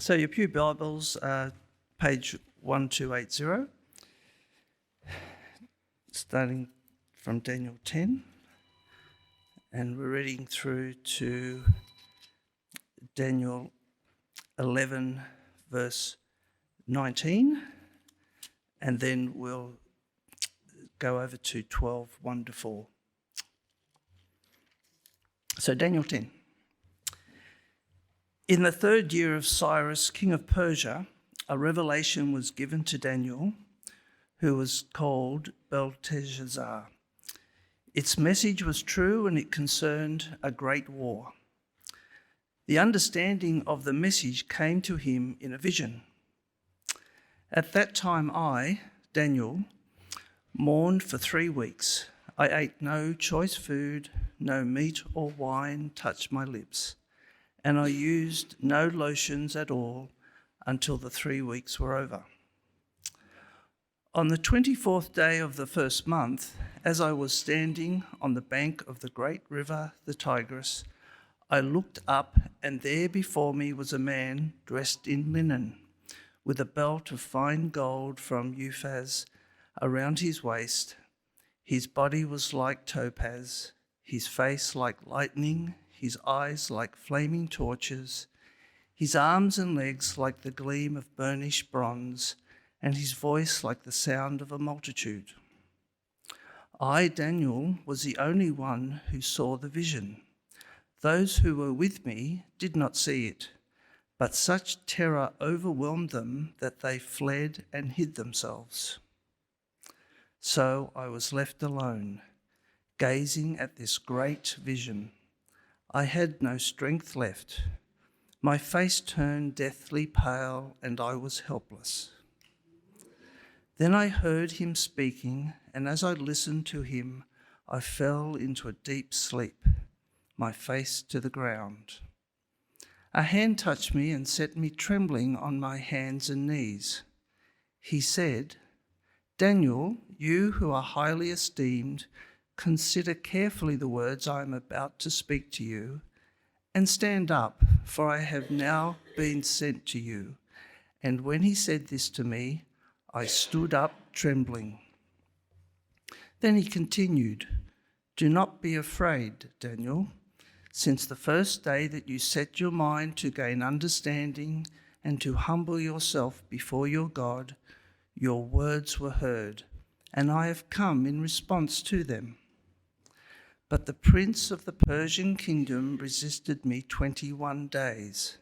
So your Pew Bibles, page 1280, starting from Daniel 10, and we're reading through to Daniel 11, verse 19, and then we'll go over to 12, 1 to 4. So Daniel 10. In the third year of Cyrus, king of Persia, a revelation was given to Daniel, who was called Belteshazzar. Its message was true and it concerned a great war. The understanding of the message came to him in a vision. At that time I, Daniel, mourned for 3 weeks. I ate no choice food, no meat or wine touched my lips, and I used no lotions at all until the 3 weeks were over. On the 24th day of the first month, as I was standing on the bank of the great river, the Tigris, I looked up, and there before me was a man dressed in linen, with a belt of fine gold from Uphaz around his waist. His body was like topaz, his face like lightning, his eyes like flaming torches, his arms and legs like the gleam of burnished bronze, and his voice like the sound of a multitude. I, Daniel, was the only one who saw the vision. Those who were with me did not see it, but such terror overwhelmed them that they fled and hid themselves. So I was left alone, gazing at this great vision. I had no strength left. My face turned deathly pale, and I was helpless. Then I heard him speaking, and as I listened to him, I fell into a deep sleep, my face to the ground. A hand touched me and set me trembling on my hands and knees. He said, "Daniel, you who are highly esteemed, consider carefully the words I am about to speak to you, and stand up, for I have now been sent to you." And when he said this to me, I stood up trembling. Then he continued, "Do not be afraid, Daniel. Since the first day that you set your mind to gain understanding and to humble yourself before your God, your words were heard, and I have come in response to them. But the prince of the Persian kingdom resisted me 21 days.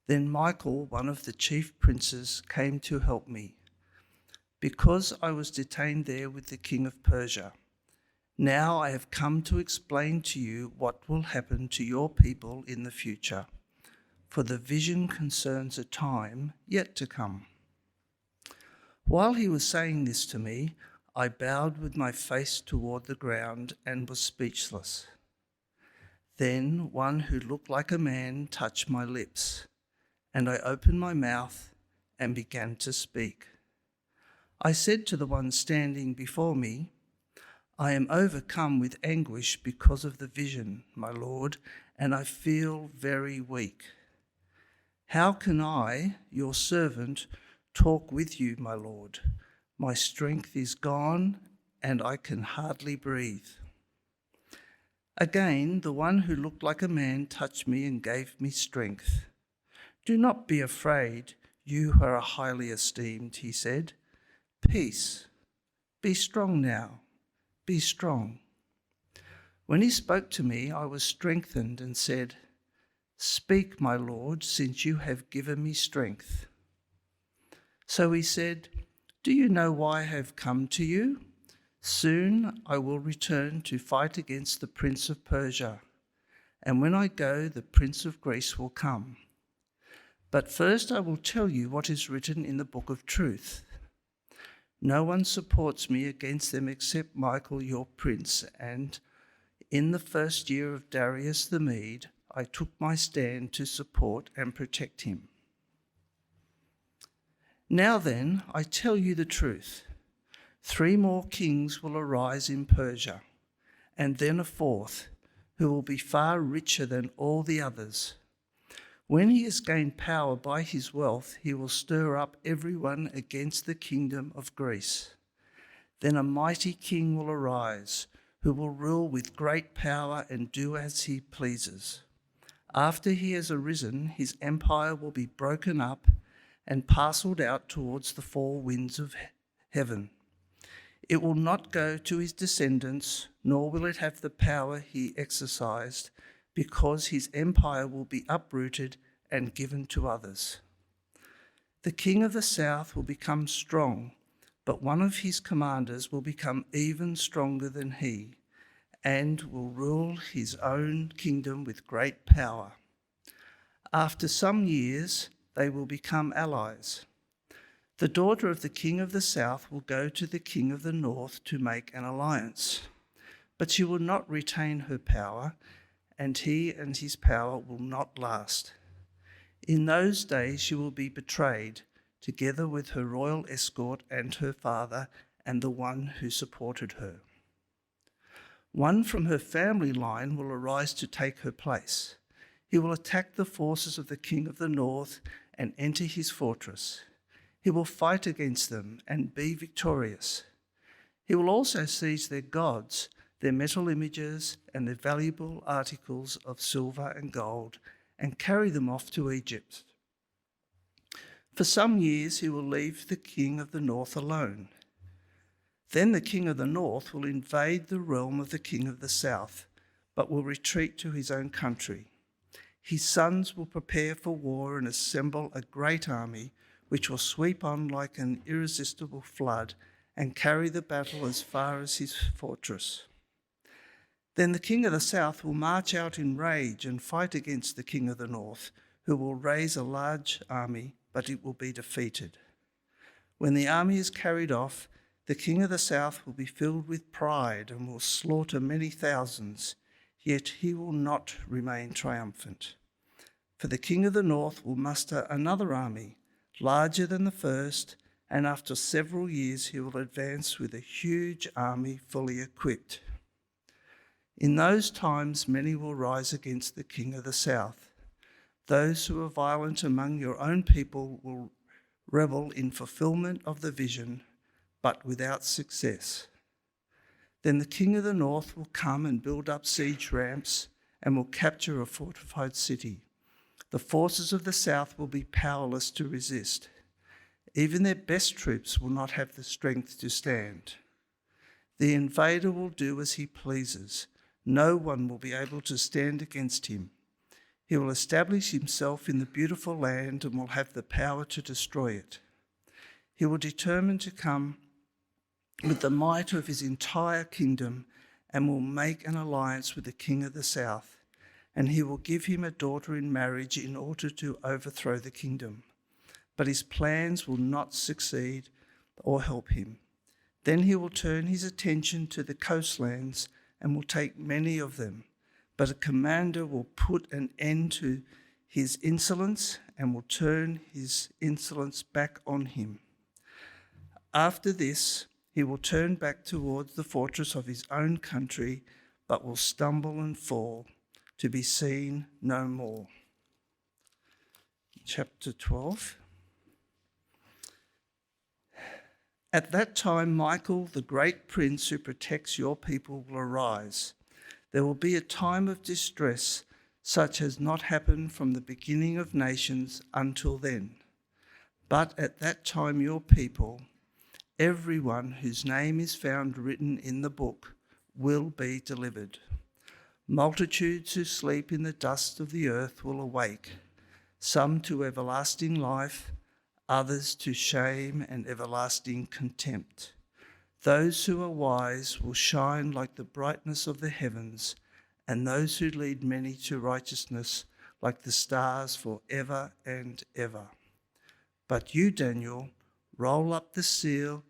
Then Michael, one of the chief princes, came to help me, because I was detained there with the king of Persia. Now I have come to explain to you what will happen to your people in the future, for the vision concerns a time yet to come." While he was saying this to me, I bowed with my face toward the ground and was speechless. Then one who looked like a man touched my lips, and I opened my mouth and began to speak. I said to the one standing before me, "I am overcome with anguish because of the vision, my Lord, and I feel very weak. How can I, your servant, talk with you, my Lord? My strength is gone, and I can hardly breathe." Again, the one who looked like a man touched me and gave me strength. "Do not be afraid, you who are highly esteemed," he said. "Peace. Be strong now. Be strong." When he spoke to me, I was strengthened and said, "Speak, my Lord, since you have given me strength." So he said, "Do you know why I have come to you? Soon I will return to fight against the prince of Persia, and when I go, the prince of Greece will come. But first I will tell you what is written in the book of truth. No one supports me against them except Michael, your prince, and in the first year of Darius the Mede, I took my stand to support and protect him. Now then, I tell you the truth. 3 more kings will arise in Persia, and then a 4th, who will be far richer than all the others. When he has gained power by his wealth, he will stir up everyone against the kingdom of Greece. Then a mighty king will arise, who will rule with great power and do as he pleases. After he has arisen, his empire will be broken up and parcelled out towards the four winds of heaven. It will not go to his descendants, nor will it have the power he exercised, because his empire will be uprooted and given to others. The king of the south will become strong, but one of his commanders will become even stronger than he, and will rule his own kingdom with great power. After some years, they will become allies. The daughter of the king of the south will go to the king of the north to make an alliance, but she will not retain her power, and he and his power will not last. In those days she will be betrayed, together with her royal escort and her father and the one who supported her. One from her family line will arise to take her place. He will attack the forces of the king of the north and enter his fortress. He will fight against them and be victorious. He will also seize their gods, their metal images, and their valuable articles of silver and gold, and carry them off to Egypt. For some years he will leave the king of the north alone. Then the king of the north will invade the realm of the king of the south, but will retreat to his own country. His sons will prepare for war and assemble a great army, which will sweep on like an irresistible flood and carry the battle as far as his fortress. Then the king of the south will march out in rage and fight against the king of the north, who will raise a large army, but it will be defeated. When the army is carried off, the king of the south will be filled with pride and will slaughter many thousands, yet he will not remain triumphant. For the king of the north will muster another army, larger than the first, and after several years he will advance with a huge army fully equipped. In those times many will rise against the king of the south. Those who are violent among your own people will revel in fulfillment of the vision, but without success. Then the king of the north will come and build up siege ramps and will capture a fortified city. The forces of the south will be powerless to resist. Even their best troops will not have the strength to stand. The invader will do as he pleases. No one will be able to stand against him. He will establish himself in the beautiful land and will have the power to destroy it. He will determine to come with the might of his entire kingdom and will make an alliance with the king of the south, and he will give him a daughter in marriage in order to overthrow the kingdom. But his plans will not succeed or help him. Then he will turn his attention to the coastlands and will take many of them. But a commander will put an end to his insolence and will turn his insolence back on him. After this, he will turn back towards the fortress of his own country, but will stumble and fall, to be seen no more. Chapter 12. At that time, Michael, the great prince who protects your people, will arise. There will be a time of distress, such as not happened from the beginning of nations until then. But at that time, your people, everyone whose name is found written in the book, will be delivered. Multitudes who sleep in the dust of the earth will awake, some to everlasting life, others to shame and everlasting contempt. Those who are wise will shine like the brightness of the heavens, and those who lead many to righteousness like the stars forever and ever. But you, Daniel, roll up the seal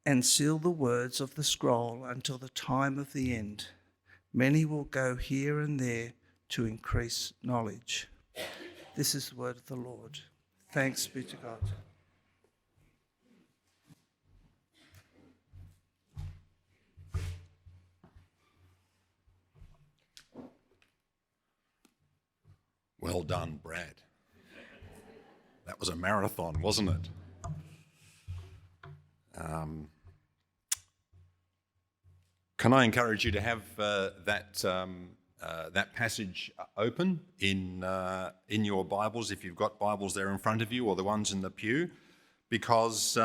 and seal the words of the scroll until the time of the end. Many will go here and there to increase knowledge. This is the word of the Lord. Thanks be to God. Well done, Brad. That was a marathon, wasn't it? Can I encourage you to have that passage open in your Bibles, if you've got Bibles there in front of you, or the ones in the pew, because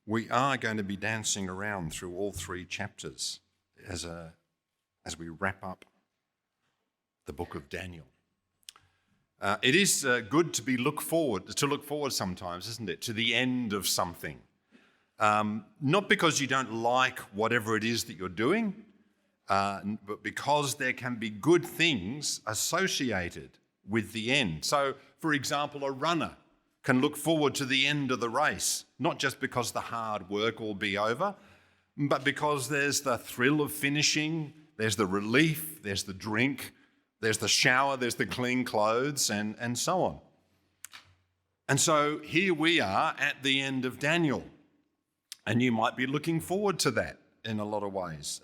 we are going to be dancing around through all three chapters as we wrap up the book of Daniel. It is good to look forward sometimes, isn't it, to the end of something. Not because you don't like whatever it is that you're doing, but because there can be good things associated with the end. So, for example, a runner can look forward to the end of the race, not just because the hard work will be over, but because there's the thrill of finishing, there's the relief, there's the drink, there's the shower, there's the clean clothes, and so on. And so here we are at the end of Daniel, and you might be looking forward to that in a lot of ways.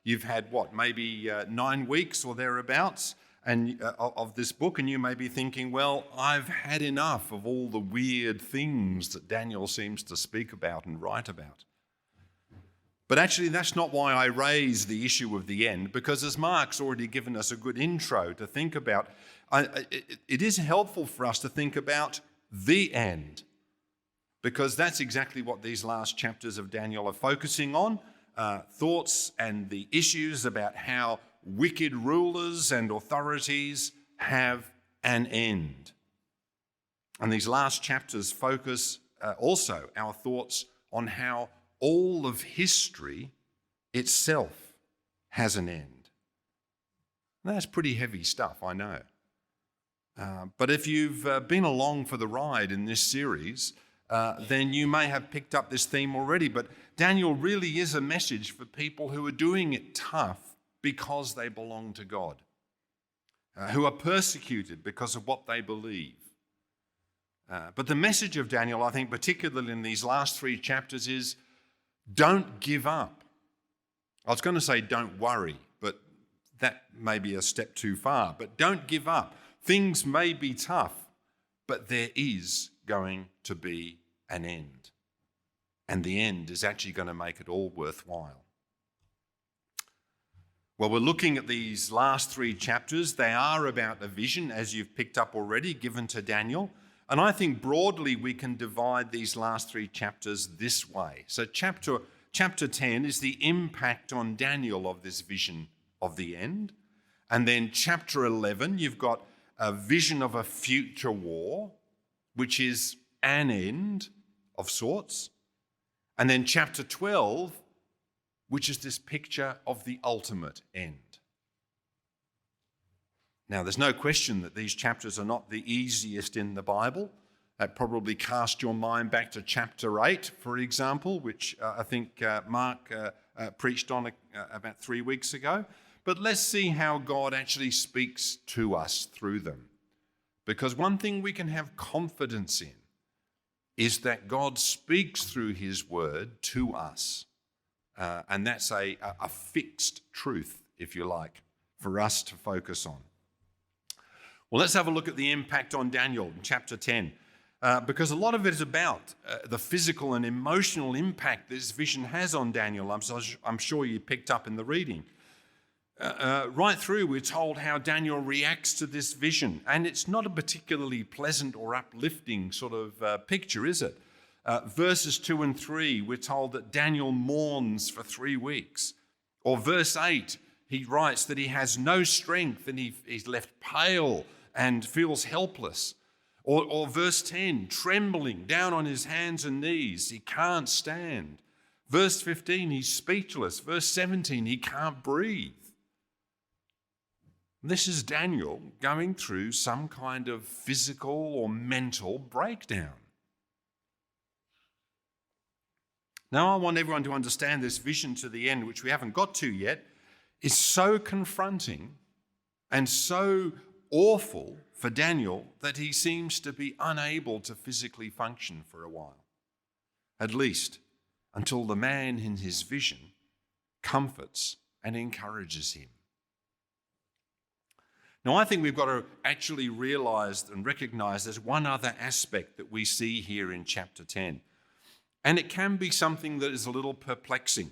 You've had, maybe 9 weeks or thereabouts of this book, and you may be thinking, well, I've had enough of all the weird things that Daniel seems to speak about and write about. But actually, that's not why I raise the issue of the end, because as Mark's already given us a good intro to think about, it is helpful for us to think about the end, because that's exactly what these last chapters of Daniel are focusing on, thoughts and the issues about how wicked rulers and authorities have an end. And these last chapters focus also our thoughts on how all of history itself has an end. Now, that's pretty heavy stuff, I know. But if you've been along for the ride in this series, then you may have picked up this theme already. But Daniel really is a message for people who are doing it tough because they belong to God, who are persecuted because of what they believe. But the message of Daniel, I think, particularly in these last 3 chapters, is don't give up. I was going to say don't worry, but that may be a step too far. But don't give up. Things may be tough, but there is going to be an end. And the end is actually going to make it all worthwhile. Well, we're looking at these last 3 chapters. They are about a vision, as you've picked up already, given to Daniel. And I think broadly we can divide these last 3 chapters this way. So chapter 10 is the impact on Daniel of this vision of the end. And then chapter 11, you've got a vision of a future war, which is an end of sorts. And then chapter 12, which is this picture of the ultimate end. Now, there's no question that these chapters are not the easiest in the Bible. That probably cast your mind back to chapter 8, for example, which I think Mark preached on about 3 weeks ago. But let's see how God actually speaks to us through them. Because one thing we can have confidence in is that God speaks through his word to us. And that's a fixed truth, if you like, for us to focus on. Well, let's have a look at the impact on Daniel in chapter 10, because a lot of it is about the physical and emotional impact this vision has on Daniel. I'm sure you picked up in the reading. Right through, we're told how Daniel reacts to this vision, and it's not a particularly pleasant or uplifting sort of picture, is it? Verses 2 and 3, we're told that Daniel mourns for 3 weeks. Or verse 8, he writes that he has no strength and he's left pale and feels helpless. Or verse 10, trembling down on his hands and knees, he can't stand. Verse 15, he's speechless. Verse 17, he can't breathe. This is Daniel going through some kind of physical or mental breakdown. Now, I want everyone to understand this vision to the end, which we haven't got to yet, is so confronting and so awful for Daniel that he seems to be unable to physically function for a while, at least until the man in his vision comforts and encourages him. Now, I think we've got to actually realise and recognise there's one other aspect that we see here in chapter 10. And it can be something that is a little perplexing.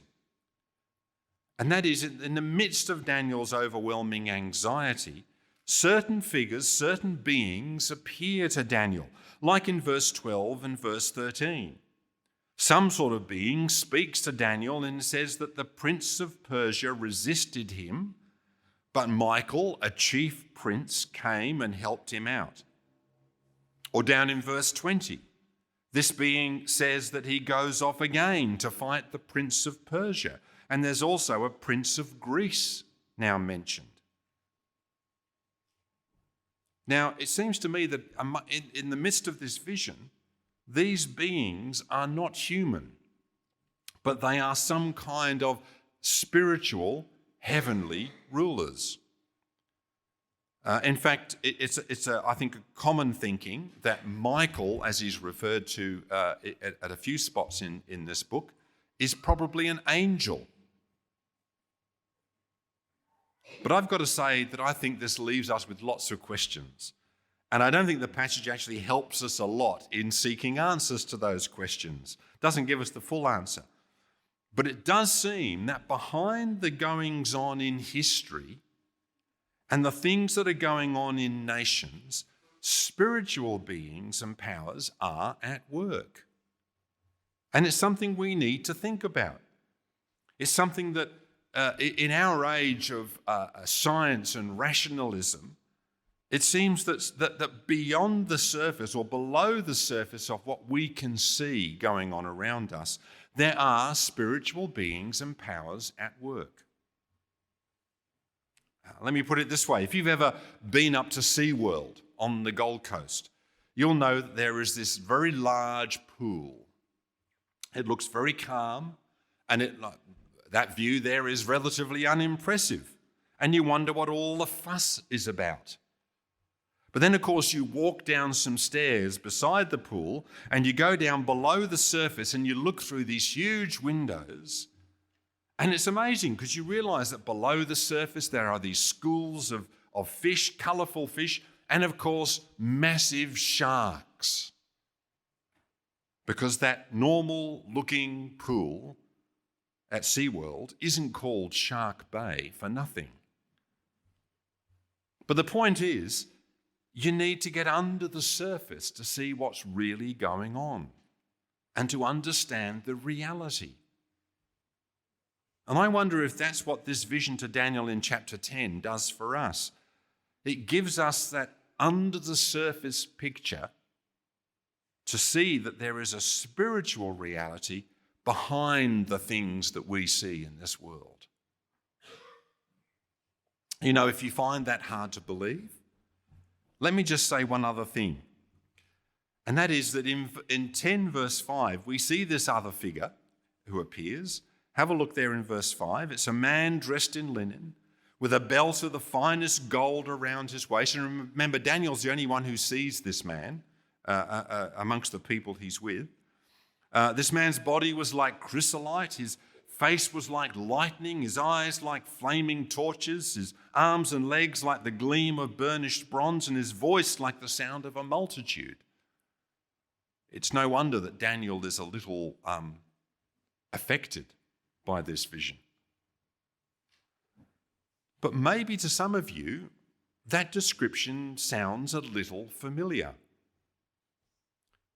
And that is, in the midst of Daniel's overwhelming anxiety, certain figures, certain beings appear to Daniel, like in verse 12 and verse 13. Some sort of being speaks to Daniel and says that the prince of Persia resisted him, but Michael, a chief prince, came and helped him out. Or down in verse 20, this being says that he goes off again to fight the prince of Persia. And there's also a prince of Greece now mentioned. Now, it seems to me that in the midst of this vision, these beings are not human, but they are some kind of spiritual, heavenly rulers. In fact, it's I think, a common thinking that Michael, as he's referred to at a few spots in this book, is probably an angel. But I've got to say that I think this leaves us with lots of questions. And I don't think the passage actually helps us a lot in seeking answers to those questions. It doesn't give us the full answer. But it does seem that behind the goings on in history and the things that are going on in nations, spiritual beings and powers are at work. And it's something we need to think about. It's something that in our age of science and rationalism, it seems that beyond the surface or below the surface of what we can see going on around us, there are spiritual beings and powers at work. Let me put it this way. If you've ever been up to SeaWorld on the Gold Coast, you'll know that there is this very large pool. It looks very calm, and that view there is relatively unimpressive. And you wonder what all the fuss is about. But then, of course, you walk down some stairs beside the pool and you go down below the surface and you look through these huge windows. And it's amazing because you realise that below the surface there are these schools of fish, colourful fish, and of course, massive sharks. Because that normal-looking pool at SeaWorld isn't called Shark Bay for nothing. But the point is, you need to get under the surface to see what's really going on and to understand the reality. And I wonder if that's what this vision to Daniel in chapter 10 does for us. It gives us that under the surface picture to see that there is a spiritual reality behind the things that we see in this world. You know, if you find that hard to believe, let me just say one other thing. And that is that in 10 verse 5, we see this other figure who appears. Have a look there in verse 5. It's a man dressed in linen with a belt of the finest gold around his waist. And remember, Daniel's the only one who sees this man amongst the people he's with. This man's body was like chrysolite. His face was like lightning, his eyes like flaming torches, his arms and legs like the gleam of burnished bronze, and his voice like the sound of a multitude. It's no wonder that Daniel is a little affected by this vision. But maybe to some of you, that description sounds a little familiar,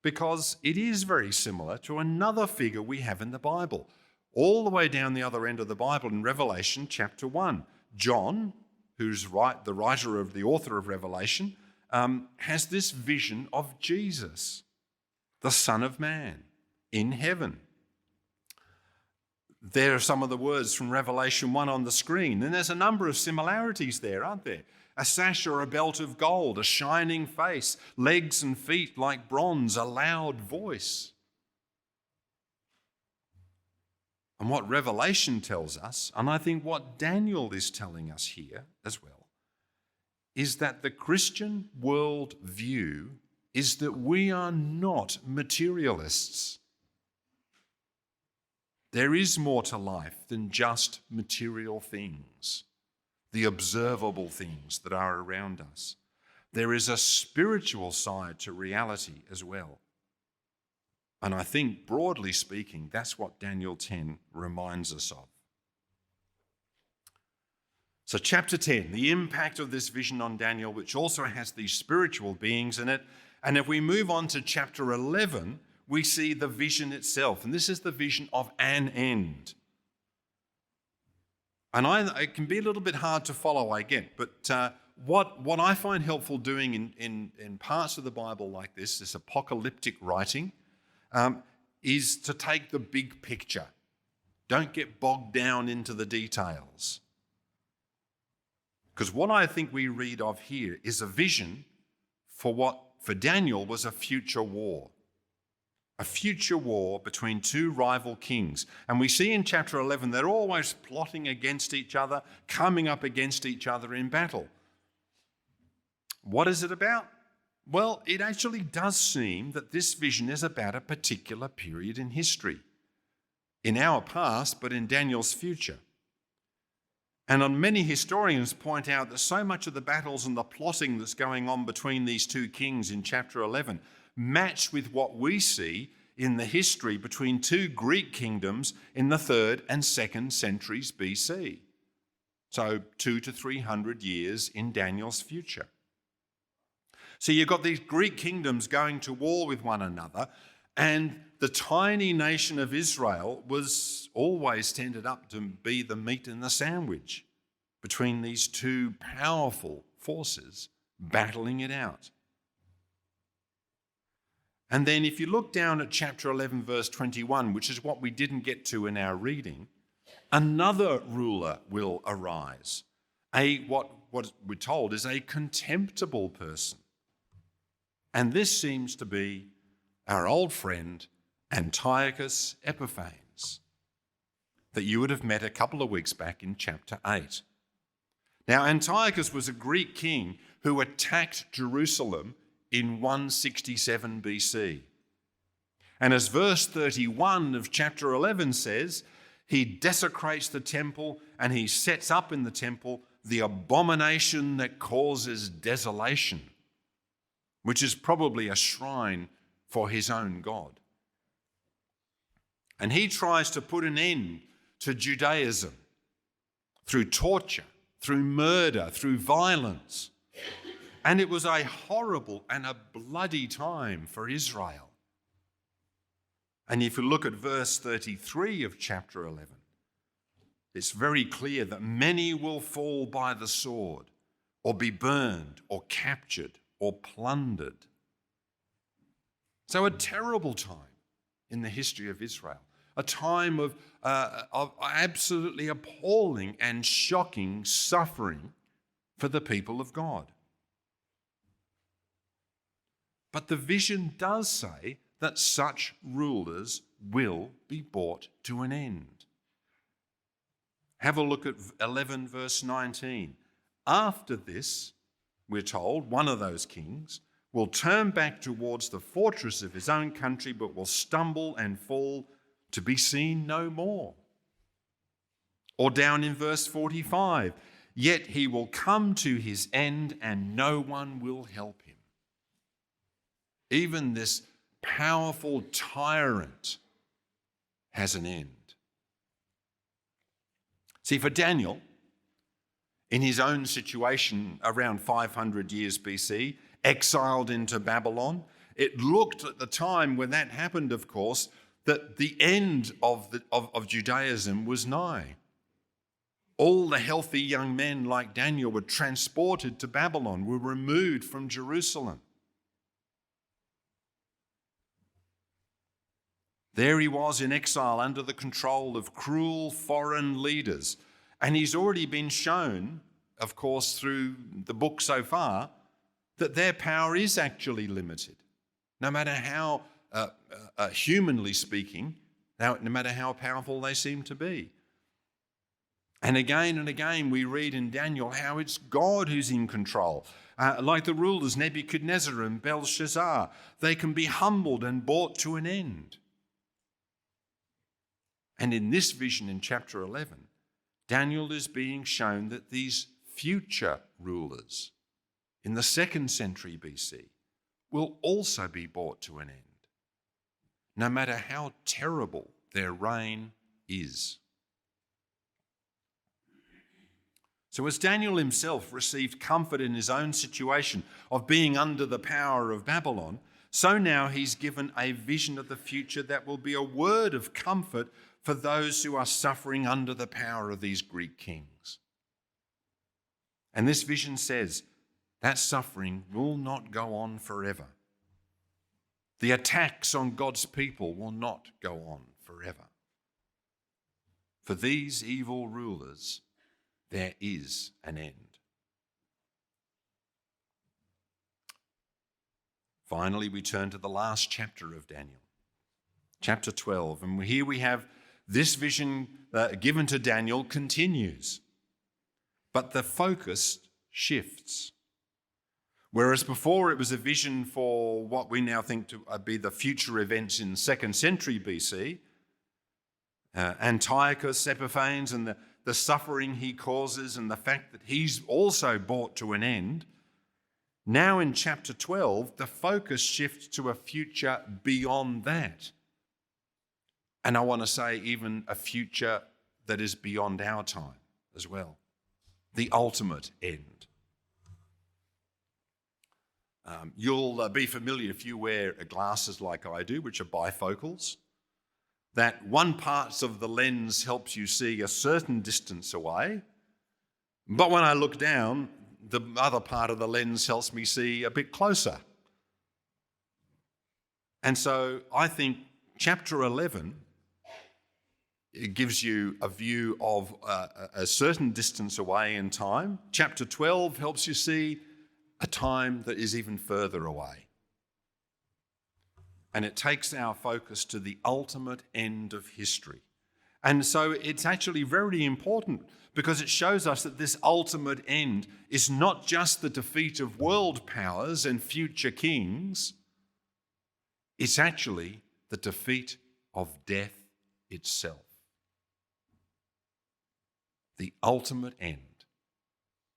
because it is very similar to another figure we have in the Bible. All the way down the other end of the Bible in Revelation chapter 1. John, who's the author of Revelation, has this vision of Jesus, the Son of Man, in heaven. There are some of the words from Revelation 1 on the screen, and there's a number of similarities there, aren't there? A sash or a belt of gold, a shining face, legs and feet like bronze, a loud voice. And what Revelation tells us, and I think what Daniel is telling us here as well, is that the Christian world view is that we are not materialists. There is more to life than just material things. the observable things that are around us. There is a spiritual side to reality as well. And I think, broadly speaking, that's what Daniel 10 reminds us of. So chapter 10, the impact of this vision on Daniel, which also has these spiritual beings in it. And if we move on to chapter 11, we see the vision itself. And this is the vision of an end. And it can be a little bit hard to follow, I get. But what I find helpful doing in parts of the Bible like this apocalyptic writing, is to take the big picture. Don't get bogged down into the details. Because what I think we read of here is a vision for what for Daniel was a future war. A future war between two rival kings. And we see in chapter 11 they're always plotting against each other, coming up against each other in battle. What is it about? Well, it actually does seem that this vision is about a particular period in history. In our past, but in Daniel's future. And many historians point out that so much of the battles and the plotting that's going on between these two kings in chapter 11 match with what we see in the history between two Greek kingdoms in the 3rd and 2nd centuries BC. So 200 to 300 years in Daniel's future. So you've got these Greek kingdoms going to war with one another, and the tiny nation of Israel was always tended up to be the meat in the sandwich between these two powerful forces battling it out. And then if you look down at chapter 11, verse 21, which is what we didn't get to in our reading, another ruler will arise. What we're told is a contemptible person. And this seems to be our old friend Antiochus Epiphanes, that you would have met a couple of weeks back in chapter 8. Now, Antiochus was a Greek king who attacked Jerusalem in 167 BC. And as verse 31 of chapter 11 says, he desecrates the temple and he sets up in the temple the abomination that causes desolation, which is probably a shrine for his own god. And he tries to put an end to Judaism through torture, through murder, through violence. And it was a horrible and a bloody time for Israel. And if you look at verse 33 of chapter 11, it's very clear that many will fall by the sword, or be burned, or captured, or plundered. So a terrible time in the history of Israel, a time of absolutely appalling and shocking suffering for the people of God. But the vision does say that such rulers will be brought to an end. Have a look at 11 verse 19. After this, we're told, one of those kings will turn back towards the fortress of his own country, but will stumble and fall to be seen no more. Or down in verse 45, yet he will come to his end and no one will help him. Even this powerful tyrant has an end. See, for Daniel, in his own situation around 500 years BC, exiled into Babylon, it looked at the time when that happened, of course, that the end of Judaism was nigh. All the healthy young men like Daniel were transported to Babylon, were removed from Jerusalem. There he was in exile under the control of cruel foreign leaders. And he's already been shown, of course, through the book so far, that their power is actually limited. No matter how, humanly speaking, no matter how powerful they seem to be. And again we read in Daniel how it's God who's in control. Like the rulers Nebuchadnezzar and Belshazzar, they can be humbled and brought to an end. And in this vision in chapter 11, Daniel is being shown that these future rulers in the 2nd century BC will also be brought to an end, no matter how terrible their reign is. So as Daniel himself received comfort in his own situation of being under the power of Babylon, so now he's given a vision of the future that will be a word of comfort for those who are suffering under the power of these Greek kings. And this vision says that suffering will not go on forever. The attacks on God's people will not go on forever. For these evil rulers, there is an end. Finally, we turn to the last chapter of Daniel, chapter 12. And here we have this vision given to Daniel continues, but the focus shifts. Whereas before it was a vision for what we now think to be the future events in 2nd century BC, Antiochus Epiphanes and the suffering he causes and the fact that he's also brought to an end. Now in chapter 12, the focus shifts to a future beyond that. And I want to say even a future that is beyond our time as well. The ultimate end. You'll be familiar if you wear glasses like I do, which are bifocals, that one part of the lens helps you see a certain distance away, but when I look down, the other part of the lens helps me see a bit closer. And so I think chapter 11, it gives you a view of a certain distance away in time. Chapter 12 helps you see a time that is even further away. And it takes our focus to the ultimate end of history. And so it's actually very important because it shows us that this ultimate end is not just the defeat of world powers and future kings, it's actually the defeat of death itself. The ultimate end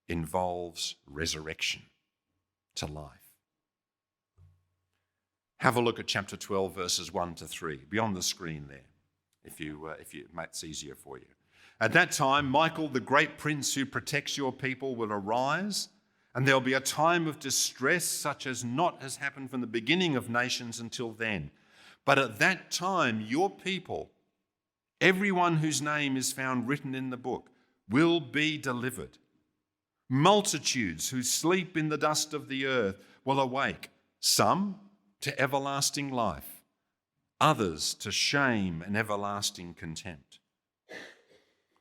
involves resurrection to life. Have a look at chapter 12, verses 1 to 3, beyond the screen there, if it's easier for you. At that time, Michael, the great prince who protects your people, will arise, and there'll be a time of distress such as not has happened from the beginning of nations until then. But at that time, your people, everyone whose name is found written in the book, will be delivered. Multitudes who sleep in the dust of the earth will awake, some to everlasting life, others to shame and everlasting contempt.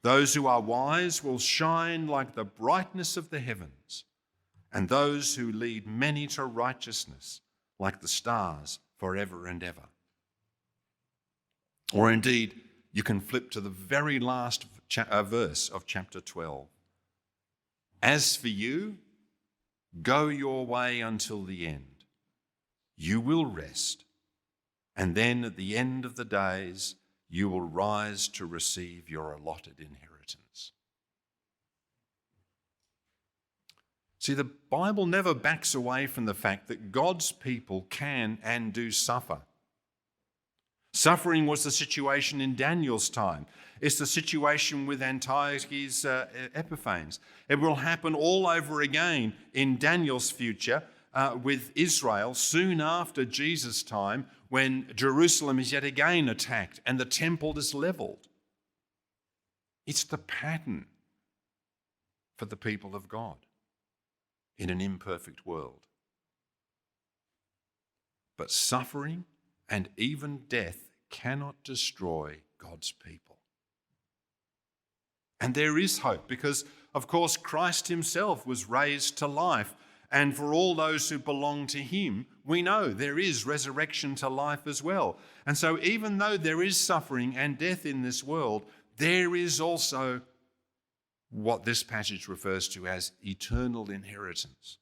Those who are wise will shine like the brightness of the heavens, and those who lead many to righteousness like the stars forever and ever. Or indeed, you can flip to the very last verse of chapter 12. As for you, go your way until the end. You will rest, and then at the end of the days, you will rise to receive your allotted inheritance. See, the Bible never backs away from the fact that God's people can and do suffer. Suffering was the situation in Daniel's time. It's the situation with Antiochus Epiphanes. It will happen all over again in Daniel's future with Israel soon after Jesus' time, when Jerusalem is yet again attacked and the temple is leveled. It's the pattern for the people of God in an imperfect world. But suffering and even death cannot destroy God's people. And there is hope because, of course, Christ himself was raised to life. And for all those who belong to him, we know there is resurrection to life as well. And so even though there is suffering and death in this world, there is also what this passage refers to as eternal inheritance.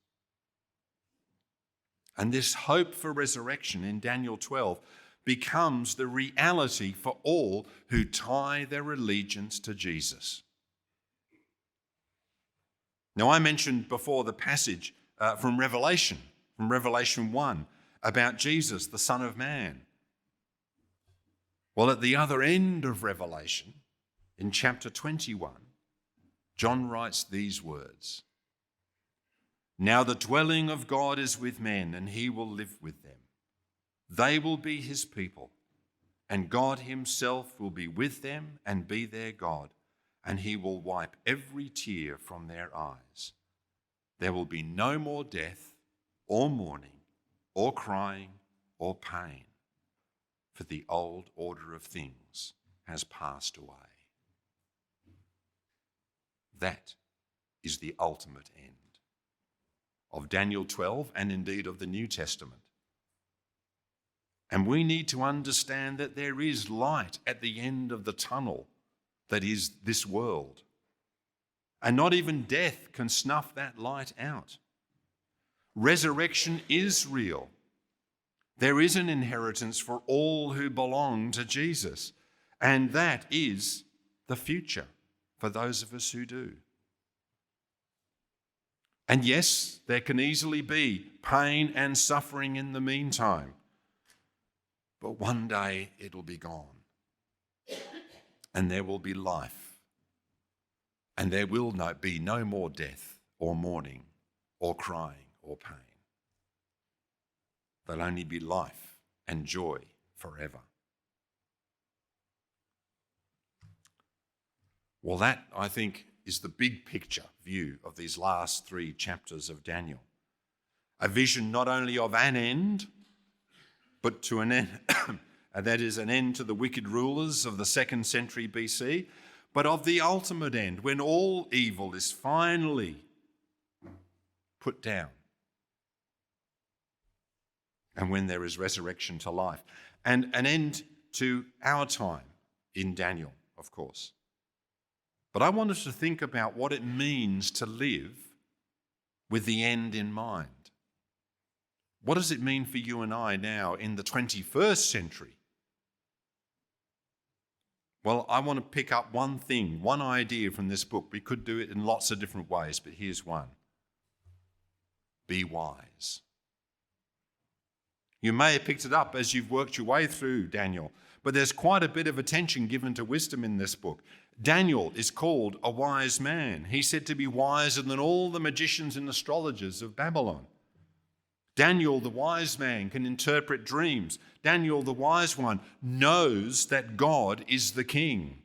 And this hope for resurrection in Daniel 12 becomes the reality for all who tie their allegiance to Jesus. Now, I mentioned before the passage from Revelation 1, about Jesus, the Son of Man. Well, at the other end of Revelation, in chapter 21, John writes these words: "Now the dwelling of God is with men, and he will live with them. They will be his people, and God himself will be with them and be their God, and he will wipe every tear from their eyes. There will be no more death or mourning or crying or pain, for the old order of things has passed away." That is the ultimate end of Daniel 12 and indeed of the New Testament. And we need to understand that there is light at the end of the tunnel that is this world. And not even death can snuff that light out. Resurrection is real. There is an inheritance for all who belong to Jesus, and that is the future for those of us who do. And yes, there can easily be pain and suffering in the meantime, but one day it'll be gone, and there will be life, and there will be no more death or mourning or crying or pain. There'll only be life and joy forever. Well, that, I think, is the big picture view of these last 3 chapters of Daniel. A vision not only of an end, but to an end, and that is an end to the wicked rulers of the 2nd century BC, but of the ultimate end, when all evil is finally put down, and when there is resurrection to life, and an end to our time in Daniel, of course. But I want us to think about what it means to live with the end in mind. What does it mean for you and I now in the 21st century? Well, I want to pick up one thing, one idea from this book. We could do it in lots of different ways, but here's one. Be wise. You may have picked it up as you've worked your way through Daniel, but there's quite a bit of attention given to wisdom in this book. Daniel is called a wise man. He's said to be wiser than all the magicians and astrologers of Babylon. Daniel, the wise man, can interpret dreams. Daniel, the wise one, knows that God is the king.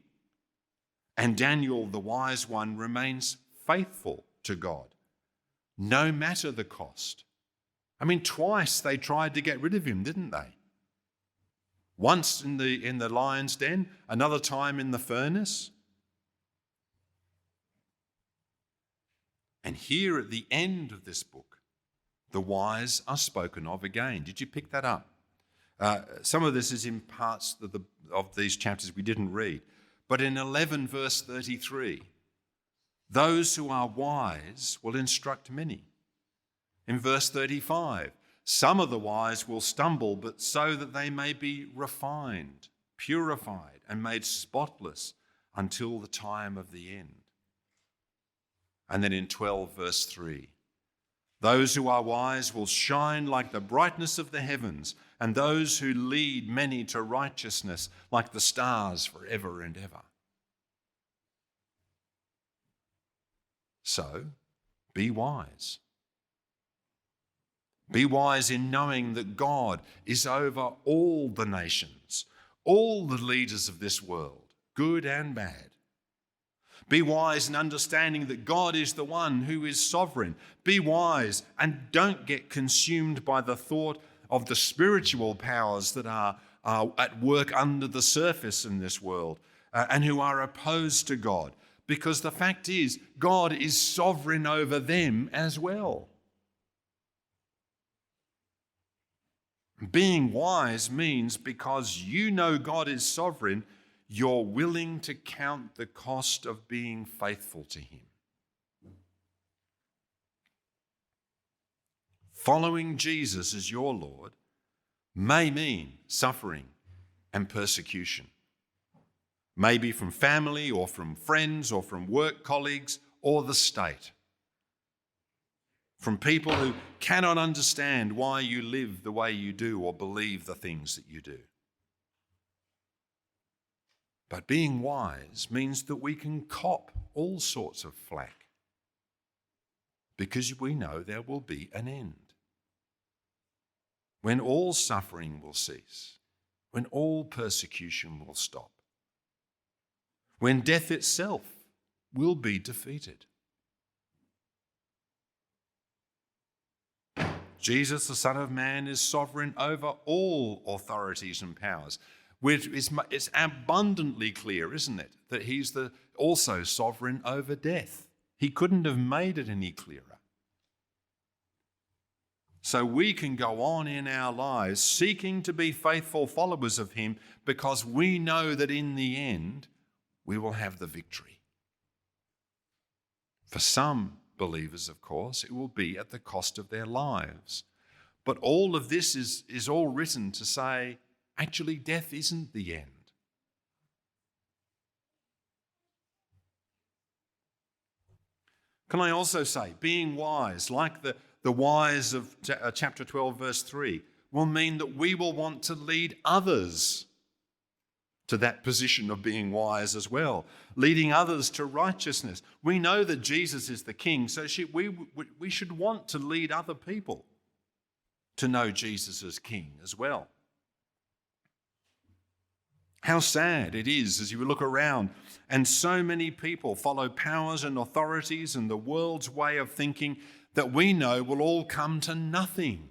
And Daniel, the wise one, remains faithful to God, no matter the cost. I mean, twice they tried to get rid of him, didn't they? Once in the lion's den, another time in the furnace. And here at the end of this book, the wise are spoken of again. Did you pick that up? Some of this is in parts of these chapters we didn't read. But in 11 verse 33, those who are wise will instruct many. In verse 35, some of the wise will stumble, but so that they may be refined, purified, and made spotless until the time of the end. And then in 12 verse 3, those who are wise will shine like the brightness of the heavens, and those who lead many to righteousness like the stars forever and ever. So, be wise. Be wise in knowing that God is over all the nations, all the leaders of this world, good and bad. Be wise in understanding that God is the one who is sovereign. Be wise and don't get consumed by the thought of the spiritual powers that are at work under the surface in this world and who are opposed to God. Because the fact is, God is sovereign over them as well. Being wise means because you know God is sovereign, you're willing to count the cost of being faithful to him. Following Jesus as your Lord may mean suffering and persecution. Maybe from family or from friends or from work colleagues or the state. from people who cannot understand why you live the way you do or believe the things that you do. But being wise means that we can cop all sorts of flack because we know there will be an end. When all suffering will cease, when all persecution will stop, when death itself will be defeated. Jesus, the Son of Man, is sovereign over all authorities and powers. It's abundantly clear, isn't it, that he's also sovereign over death. He couldn't have made it any clearer. So we can go on in our lives seeking to be faithful followers of him because we know that in the end we will have the victory. For some believers, of course, it will be at the cost of their lives. But all of this is all written to say, actually, death isn't the end. Can I also say, being wise, like the wise of chapter 12, verse 3, will mean that we will want to lead others to that position of being wise as well, leading others to righteousness. We know that Jesus is the King, so we should want to lead other people to know Jesus as King as well. How sad it is as you look around and so many people follow powers and authorities and the world's way of thinking that we know will all come to nothing.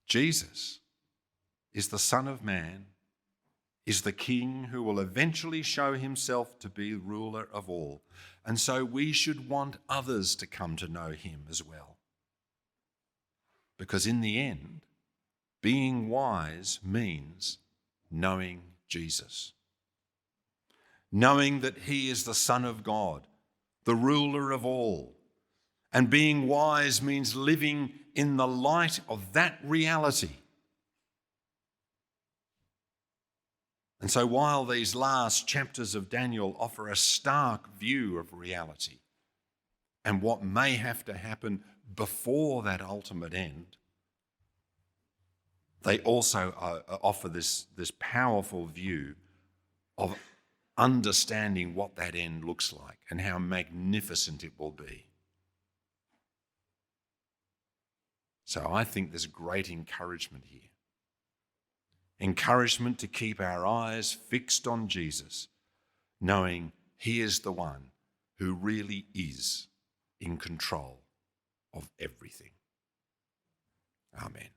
Jesus is the Son of Man, is the King who will eventually show himself to be ruler of all. And so we should want others to come to know him as well. Because in the end, being wise means knowing Jesus. Knowing that he is the Son of God, the ruler of all. And being wise means living in the light of that reality. And so while these last chapters of Daniel offer a stark view of reality and what may have to happen before that ultimate end, they also offer this powerful view of understanding what that end looks like and how magnificent it will be. So I think there's great encouragement here. Encouragement to keep our eyes fixed on Jesus, knowing he is the one who really is in control of everything. Amen.